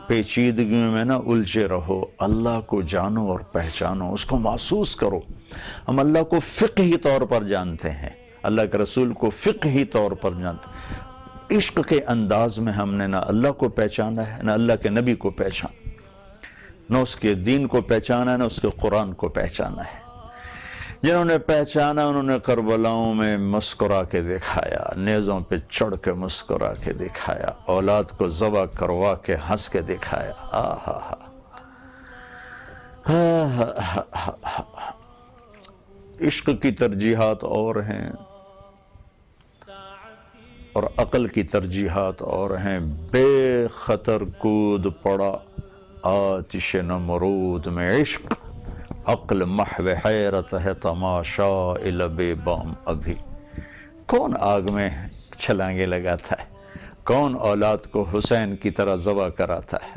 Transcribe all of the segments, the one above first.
پیچیدگیوں میں نہ الجھے رہو، اللہ کو جانو اور پہچانو، اس کو محسوس کرو۔ ہم اللہ کو فقہی طور پر جانتے ہیں، اللہ کے رسول کو فقہی طور پر جانتے ہیں، عشق کے انداز میں ہم نے نہ اللہ کو پہچانا ہے نہ اللہ کے نبی کو پہچانا، نہ اس کے دین کو پہچانا ہے نہ اس کے قرآن کو پہچانا ہے۔ جنہوں نے پہچانا انہوں نے کربلاؤں میں مسکرا کے دکھایا، نیزوں پہ چڑھ کے مسکرا کے دکھایا، اولاد کو ذبح کروا کے ہنس کے دکھایا۔ عشق کی ترجیحات اور ہیں اور عقل کی ترجیحات اور ہیں۔ بے خطر کود پڑا آتش نمرود میں عشق، عقل محو حیرت ہے تماشا لب بام ابھی۔ کون آگ میں چھلانگے لگاتا ہے، کون اولاد کو حسین کی طرح ذبح کراتا ہے؟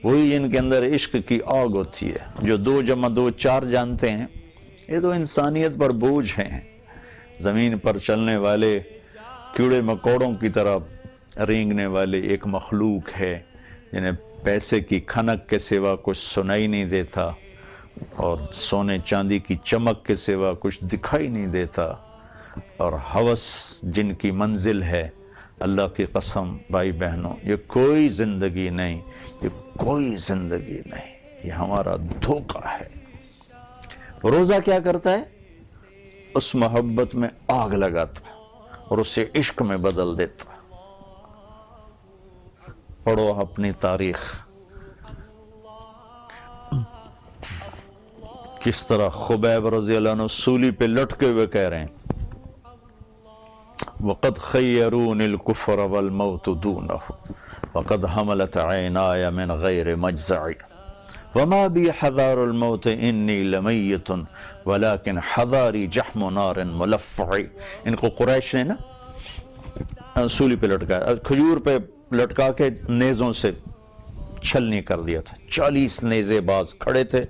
وہی جن کے اندر عشق کی آگ ہوتی ہے، جو 2 + 2 4 جانتے ہیں۔ یہ تو انسانیت پر بوجھ ہیں، زمین پر چلنے والے کیڑے مکوڑوں کی طرح رینگنے والے ایک مخلوق ہے جنہیں پیسے کی کھنک کے سوا کچھ سنائی نہیں دیتا اور سونے چاندی کی چمک کے سوا کچھ دکھائی نہیں دیتا، اور ہوس جن کی منزل ہے، اللہ کی قسم بھائی بہنوں، یہ کوئی زندگی نہیں، یہ کوئی زندگی نہیں، یہ ہمارا دھوکہ ہے۔ روزہ کیا کرتا ہے؟ اس محبت میں آگ لگاتا اور اسے عشق میں بدل دیتا۔ پڑھو اپنی تاریخ، کس طرح خبیب رضی اللہ عنہ سولی پہ لٹکے ہوئے کہہ رہے ہیں وَقَدْ خَيَّرُونِ الْكُفْرَ وَالْمَوْتُ دُونَهُ وَقَدْ حَمَلَتْ عَيْنَايَ مِنْ غَيْرِ مَجْزَعِ وَمَا بِي حَذَارُ الْمَوْتِ إِنِّي لَمَيِّتٌ وَلَكِنْ حَذَارِي جَحْمُ نَارٍ مُلَفَّعِ۔ ان کو قریش نے نا سولی پہ لٹکایا، کھجور پہ لٹکا کے نیزوں سے چھلنی کر دیا تھا۔ 40 نیزے باز کھڑے تھے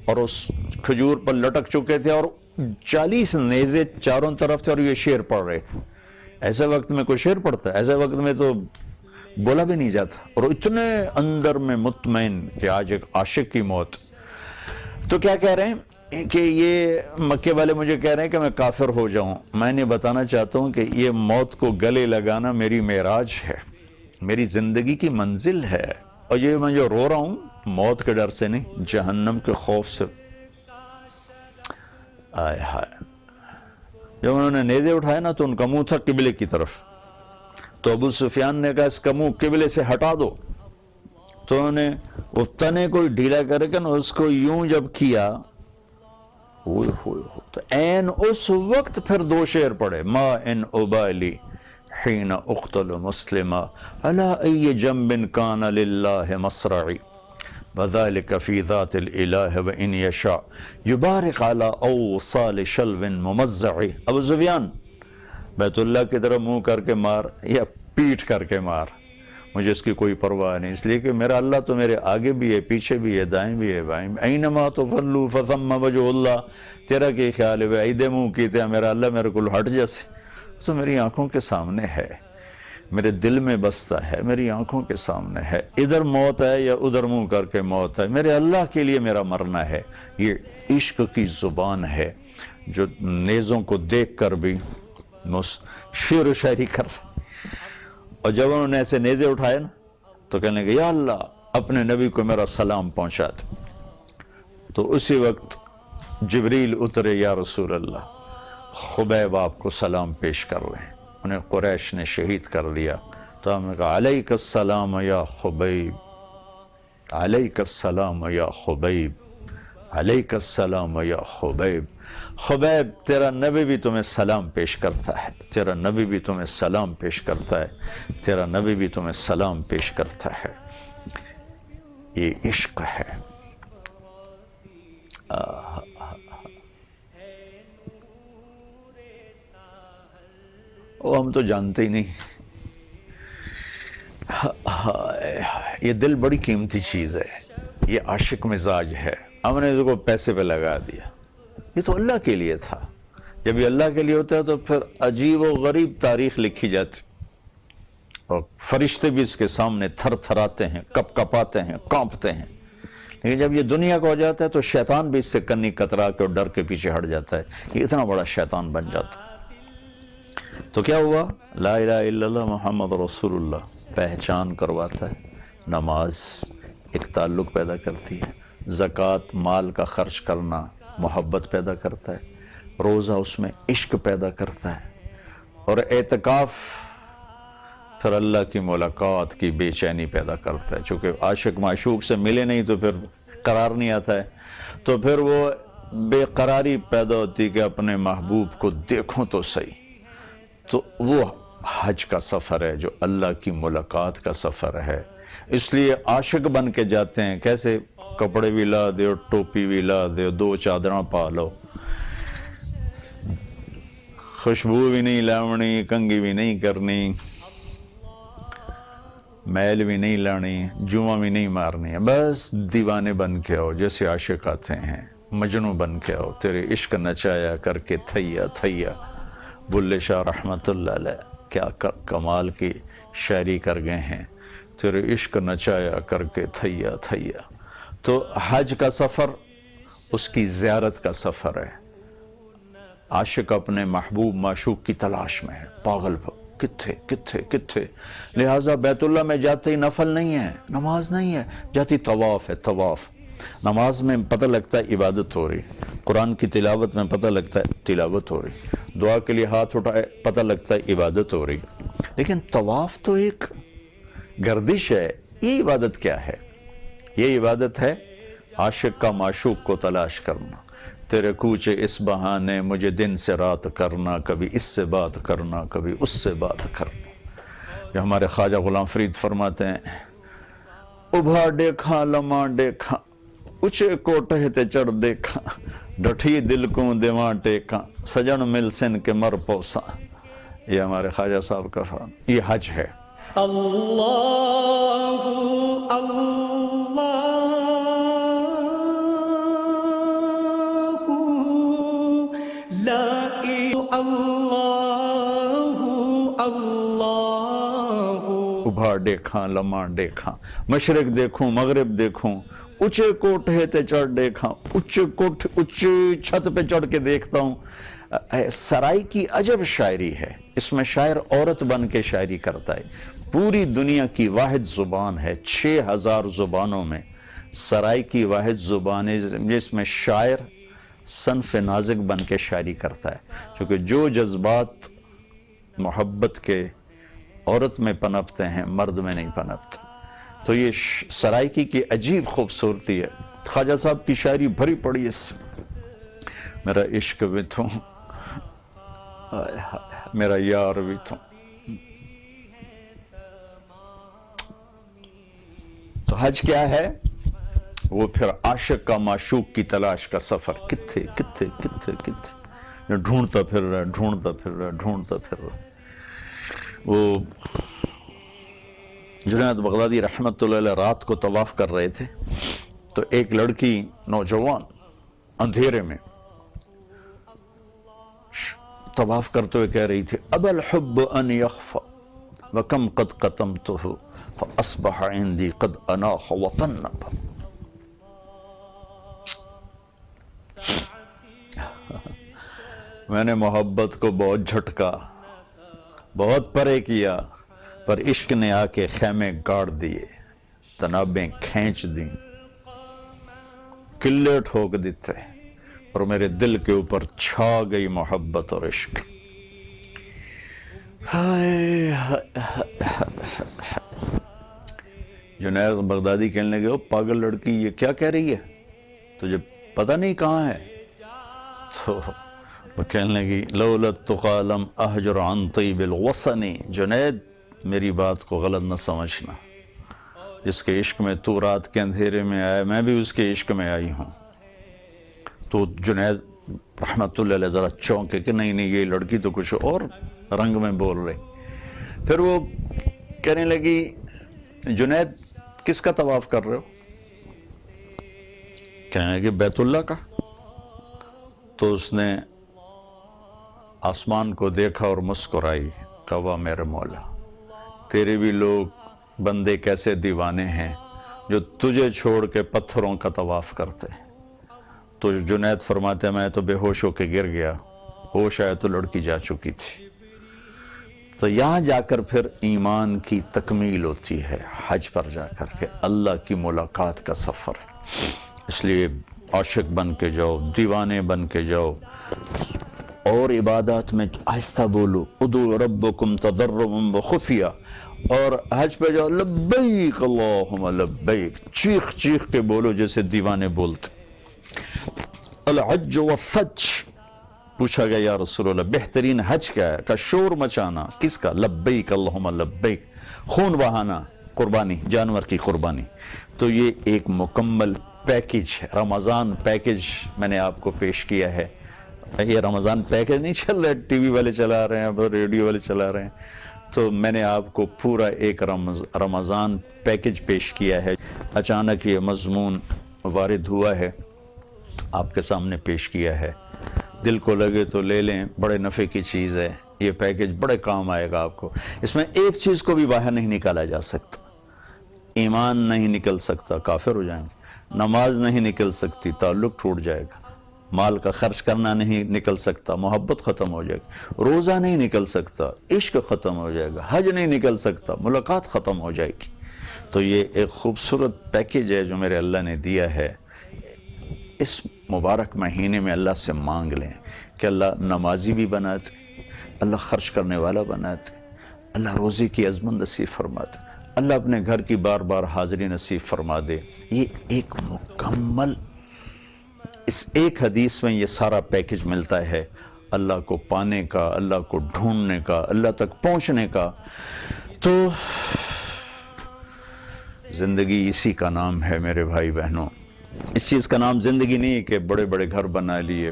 اور اس کھجور پر لٹک چکے تھے، اور 40 نیزے چاروں طرف تھے، اور یہ شعر پڑھ رہے تھے۔ ایسے وقت میں کوئی شعر پڑھتا ہے؟ ایسے وقت میں تو بولا بھی نہیں جاتا، اور اتنے اندر میں مطمئن کہ آج ایک عاشق کی موت۔ تو کیا کہہ رہے ہیں کہ یہ مکے والے مجھے کہہ رہے ہیں کہ میں کافر ہو جاؤں۔ میں نے بتانا چاہتا ہوں کہ یہ موت کو گلے لگانا میری معراج ہے، میری زندگی کی منزل ہے، اور یہ میں جو رو رہا ہوں موت کے ڈر سے نہیں، جہنم کے خوف سے۔ آئے ہائے، جب انہوں نے نیزے اٹھائے نا تو ان کا منہ تھا قبلے کی طرف، تو ابو سفیان نے کہا اس کا منہ قبلے سے ہٹا دو، تو انہوں نے وہ تنے کو ڈھیلا کر کے نا اس کو یوں جب کیا، تو این اس وقت پھر 2 شعر پڑھے، ما ان ابالی حین اقتل مسلما علی ای جنب کان للہ مصرعی وذلك فی ذات الالہ وان یشاء یبارک علی اوصال شلو ممزعی۔ ابو سفیان بیت اللہ کی طرف منہ کر کے مار یا پیٹھ کر کے مار، مجھے اس کی کوئی پرواہ نہیں، اس لیے کہ میرا اللہ تو میرے آگے بھی ہے، پیچھے بھی ہے، دائیں بھی ہے، بائیں بھی۔ اینما تفلوا فثم وجہ اللہ، تیرا کی خیال ہے ایدے منہ کی تھے میرا اللہ میرے کو ہٹ جیسے، تو میری آنکھوں کے سامنے ہے، میرے دل میں بستا ہے، میری آنکھوں کے سامنے ہے، ادھر موت ہے یا ادھر منہ کر کے موت ہے، میرے اللہ کے لیے میرا مرنا ہے۔ یہ عشق کی زبان ہے جو نیزوں کو دیکھ کر بھی شعر و شاعری کر رہے۔ اور جب انہوں نے ایسے نیزے اٹھائے نا تو کہنے لگے یا اللہ اپنے نبی کو میرا سلام پہنچا دے۔ تو اسی وقت جبریل اترے، یا رسول اللہ خبیب آپ کو سلام پیش کر رہے ہیں، انہیں قریش نے شہید کر دیا۔ تو ہم نے کہا علیک السلام یا خبیب، علیک السلام یا خبیب، علیک السلام یا خبیب۔ خبیب تیرا نبی بھی تمہیں سلام پیش کرتا ہے، تیرا نبی بھی تمہیں سلام پیش کرتا ہے، تیرا نبی بھی تمہیں سلام پیش کرتا ہے۔ یہ عشق ہے۔ ہم تو جانتے ہی نہیں، یہ دل بڑی قیمتی چیز ہے، یہ عاشق مزاج ہے، ہم نے اس کو پیسے پہ لگا دیا۔ یہ تو اللہ کے لیے تھا، جب یہ اللہ کے لیے ہوتا ہے تو پھر عجیب و غریب تاریخ لکھی جاتی۔ اور فرشتے بھی اس کے سامنے تھر تھراتے ہیں، کپ کپاتے ہیں، کانپتے ہیں. لیکن جب یہ دنیا کو ہو جاتا ہے تو شیطان بھی اس سے کنی کترا کے اور ڈر کے پیچھے ہٹ جاتا ہے. یہ اتنا بڑا شیطان بن جاتا ہے. تو کیا ہوا؟ لا الہ الا اللہ محمد رسول اللہ پہچان کرواتا ہے. نماز ایک تعلق پیدا کرتی ہے. زکوٰۃ مال کا خرچ کرنا محبت پیدا کرتا ہے. روزہ اس میں عشق پیدا کرتا ہے. اور اعتکاف پھر اللہ کی ملاقات کی بے چینی پیدا کرتا ہے. چونکہ عاشق معشوق سے ملے نہیں تو پھر قرار نہیں آتا ہے، تو پھر وہ بے قراری پیدا ہوتی کہ اپنے محبوب کو دیکھوں تو صحیح. تو وہ حج کا سفر ہے جو اللہ کی ملاقات کا سفر ہے. اس لیے عاشق بن کے جاتے ہیں. کیسے؟ کپڑے بھی لا دے، ٹوپی بھی لا دے، 2 چادراں پا لو، خوشبو بھی نہیں لاونی، کنگھی بھی نہیں کرنی، میل بھی نہیں لانی، جواں بھی نہیں مارنی ہے. بس دیوانے بن کے آؤ جیسے عاشق آتے ہیں. مجنوں بن کے آؤ، تیرے عشق نچایا کر کے تھیا تھیا. بلے شاہ رحمت اللہ علیہ کیا کمال کی شاعری کر گئے ہیں. تیرے عشق نچایا کر کے تھیا تھیا. تو حج کا سفر اس کی زیارت کا سفر ہے. عاشق اپنے محبوب معشوق کی تلاش میں ہے، پاگل کتھے کتھے کتھے. لہٰذا بیت اللہ میں جاتے ہی نفل نہیں ہے، نماز نہیں ہے، جاتی طواف ہے. طواف نماز میں پتہ لگتا ہے عبادت ہو رہی، قرآن کی تلاوت میں پتہ لگتا ہے تلاوت ہو رہی، دعا کے لیے ہاتھ اٹھائے پتہ لگتا ہے عبادت ہو رہی. لیکن طواف تو ایک گردش ہے. یہ عبادت کیا ہے؟ یہ عبادت ہے عاشق کا معشوق کو تلاش کرنا. تیرے کوچے اس بہانے مجھے دن سے رات کرنا، کبھی اس سے بات کرنا، کبھی اس سے بات کرنا. جو ہمارے خواجہ غلام فرید فرماتے ہیں، ابھا دیکھا لمحہ دیکھا، اچھے کوٹھے تے چڑھ دیکھا، ڈٹھی دل کو دیواں ٹیکا، سجن مل سن کے مر پوسا. یہ ہمارے خواجہ صاحب کا فرمان. یہ حج ہے. اللہ اللہ لا اللہ اللہ. ابھا دیکھا لمحہ دیکھا، مشرق دیکھوں مغرب دیکھوں، اونچے کوٹھے تے چڑھ دیکھا، اونچی چھت پہ چڑھ کے دیکھتا ہوں. سرائی کی عجب شاعری ہے. اس میں شاعر عورت بن کے شاعری کرتا ہے. پوری دنیا کی واحد زبان ہے، 6000 زبانوں میں سرائی کی واحد زبان ہے جس میں شاعر صنف نازک بن کے شاعری کرتا ہے. کیونکہ جو جذبات محبت کے عورت میں پنپتے ہیں مرد میں نہیں پنپتے. تو یہ سرائکی کی عجیب خوبصورتی ہے. خواجہ صاحب کی شاعری بھری پڑی اس سے. میرا عشق بھی تھوں، میرا یار بھی تھوں. تو حج کیا ہے؟ وہ پھر عاشق کا معشوق کی تلاش کا سفر. کتھے کتھے کتھے کتھے ڈھونڈتا پھر رہا، ڈھونڈتا پھر رہا، ڈھونڈتا پھر رہا. وہ جنید بغدادی رحمت اللہ علیہ رات کو طواف کر رہے تھے تو ایک لڑکی نوجوان اندھیرے میں طواف کرتے ہوئے کہہ رہی تھی، ابا الحب ان یخفى وکم قد قتمته فاصبح عندي قد اناخ وطنب. میں نے محبت کو بہت جھٹکا، بہت پرے کیا، پر عشق نے آ کے خیمے گاڑ دیے، تنابیں کھینچ دیں، قلے ٹھوک دیتے، اور میرے دل کے اوپر چھا گئی محبت اور عشق. جنید بغدادی کہنے لگے، پاگل لڑکی یہ کیا کہہ رہی ہے، تجھے پتہ نہیں کہاں ہے؟ تو وہ کہنے لگی، لولا التقى لم احجر عن طیب الوطن. جنید میری بات کو غلط نہ سمجھنا، جس کے عشق میں تو رات کے اندھیرے میں آیا میں بھی اس کے عشق میں آئی ہوں. تو جنید رحمت اللہ علیہ ذرا چونکے کہ نہیں یہ لڑکی تو کچھ اور رنگ میں بول رہی. پھر وہ کہنے لگی، جنید کس کا طواف کر رہے ہو؟ کہنے لگی بیت اللہ کا. تو اس نے آسمان کو دیکھا اور مسکرائی، کہا میرے مولا تیرے بھی لوگ بندے کیسے دیوانے ہیں جو تجھے چھوڑ کے پتھروں کا طواف کرتے ہیں۔ تو جنید فرماتے ہیں میں تو بے ہوش ہو کے گر گیا، ہوش آیا تو لڑکی جا چکی تھی۔ تو یہاں جا کر پھر ایمان کی تکمیل ہوتی ہے، حج پر جا کر کے اللہ کی ملاقات کا سفر ہے۔ اس لیے عاشق بن کے جاؤ، دیوانے بن کے جاؤ، اور عبادات میں آہستہ بولو، ادعوا ربکم تضرعا وخفیہ، اور حج پہ جاؤ لبیک اللہم لبیک، چیخ چیخ کے بولو جیسے دیوانے بولتے۔ الحج والفج، پوچھا گیا یا رسول اللہ بہترین حج کیا ہے؟ کہ شور مچانا۔ کس کا؟ لبیک اللہم لبیک، خون بہانا، قربانی، جانور کی قربانی۔ تو یہ ایک مکمل پیکج ہے، رمضان پیکج میں نے آپ کو پیش کیا ہے۔ یہ رمضان پیکج نہیں چل رہا ہے، ٹی وی والے چلا رہے ہیں، ریڈیو والے چلا رہے ہیں، تو میں نے آپ کو پورا ایک رمضان پیکج پیش کیا ہے۔ اچانک یہ مضمون وارد ہوا ہے، آپ کے سامنے پیش کیا ہے، دل کو لگے تو لے لیں، بڑے نفع کی چیز ہے، یہ پیکج بڑے کام آئے گا آپ کو۔ اس میں ایک چیز کو بھی باہر نہیں نکالا جا سکتا، ایمان نہیں نکل سکتا، کافر ہو جائیں گے، نماز نہیں نکل سکتی، تعلق ٹوٹ جائے گا، مال کا خرچ کرنا نہیں نکل سکتا، محبت ختم ہو جائے گی، روزہ نہیں نکل سکتا، عشق ختم ہو جائے گا، حج نہیں نکل سکتا، ملاقات ختم ہو جائے گی۔ تو یہ ایک خوبصورت پیکج ہے جو میرے اللہ نے دیا ہے۔ اس مبارک مہینے میں اللہ سے مانگ لیں کہ اللہ نمازی بھی بنا دے، اللہ خرچ کرنے والا بنا دے، اللہ روزی کی عظمت نصیب فرما دے، اللہ اپنے گھر کی بار بار حاضری نصیب فرما دے۔ یہ ایک مکمل، اس ایک حدیث میں یہ سارا پیکج ملتا ہے، اللہ کو پانے کا، اللہ کو ڈھونڈنے کا، اللہ تک پہنچنے کا۔ تو زندگی اسی کا نام ہے میرے بھائی بہنوں، اس چیز کا نام زندگی نہیں کہ بڑے بڑے گھر بنا لیے۔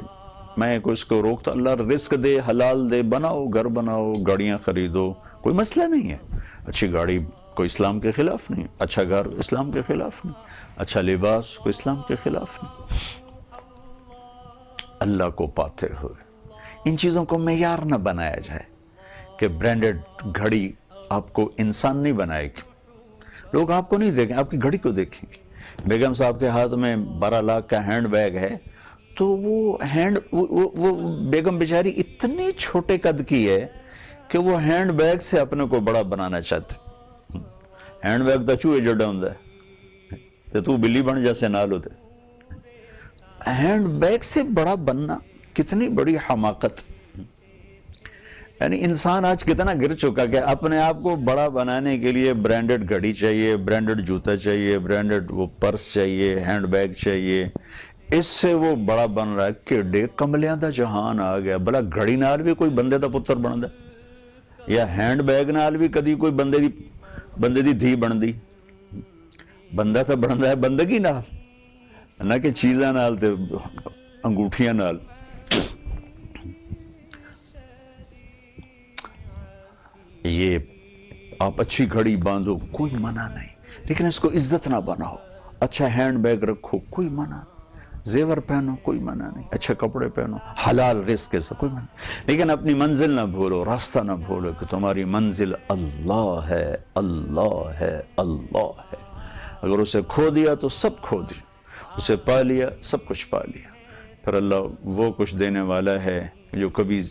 میں کوئی اس کو روکتا، اللہ رزق دے، حلال دے، بناؤ، گھر بناؤ، گاڑیاں خریدو، کوئی مسئلہ نہیں ہے۔ اچھی گاڑی کوئی اسلام کے خلاف نہیں، اچھا گھر اسلام کے خلاف نہیں، اچھا لباس کوئی اسلام کے خلاف نہیں۔ اللہ کو پاتے ہوئے ان چیزوں کو معیار نہ بنایا جائے کہ برانڈڈ گھڑی آپ کو انسان نہیں بنائے گی۔ لوگ آپ کو نہیں دیکھیں، آپ کی گھڑی کو دیکھیں گے۔ بیگم صاحب کے ہاتھ میں 12 لاکھ کا ہینڈ بیگ ہے، تو وہ بیگم بیچاری اتنی چھوٹے قد کی ہے کہ وہ ہینڈ بیگ سے اپنے کو بڑا بنانا چاہتی۔ ہینڈ بیگ تو چوہے جڑا ہوندا ہے، تو بلی بن جیسے نال ہوتے۔ ہینڈ بیگ سے بڑا بننا کتنی بڑی حماقت۔ یعنی انسان آج کتنا گر چکا کہ اپنے آپ کو بڑا بنانے کے لیے برانڈڈ گھڑی چاہیے، برانڈڈ جوتا چاہیے، برانڈڈ وہ پرس چاہیے، ہینڈ بیگ چاہیے، اس سے وہ بڑا بن رہا ہے کہ ڈے کملیاں دا جہان آ گیا۔ بلا گھڑی نال بھی کوئی بندے دا پتر بندا، یا ہینڈ بیگ نال بھی کدی کوئی بندے دی دھی بندی۔ بندہ تو بندا ہے بندگی نال، نہ کہ چیزاں نال تے انگوٹھیاں نال۔ یہ آپ اچھی گھڑی باندھو، کوئی منع نہیں، لیکن اس کو عزت نہ بناؤ۔ اچھا ہینڈ بیگ رکھو، کوئی منع نہیں، زیور پہنو، کوئی منع نہیں، اچھے کپڑے پہنو، حلال رزق کے ساتھ، کوئی منع نہیں، لیکن اپنی منزل نہ بھولو، راستہ نہ بھولو کہ تمہاری منزل اللہ ہے، اللہ ہے، اللہ ہے۔ اگر اسے کھو دیا تو سب کھو دیا، اسے پا لیا سب کچھ پا لیا۔ پھر اللہ وہ کچھ دینے والا ہے جو کبھی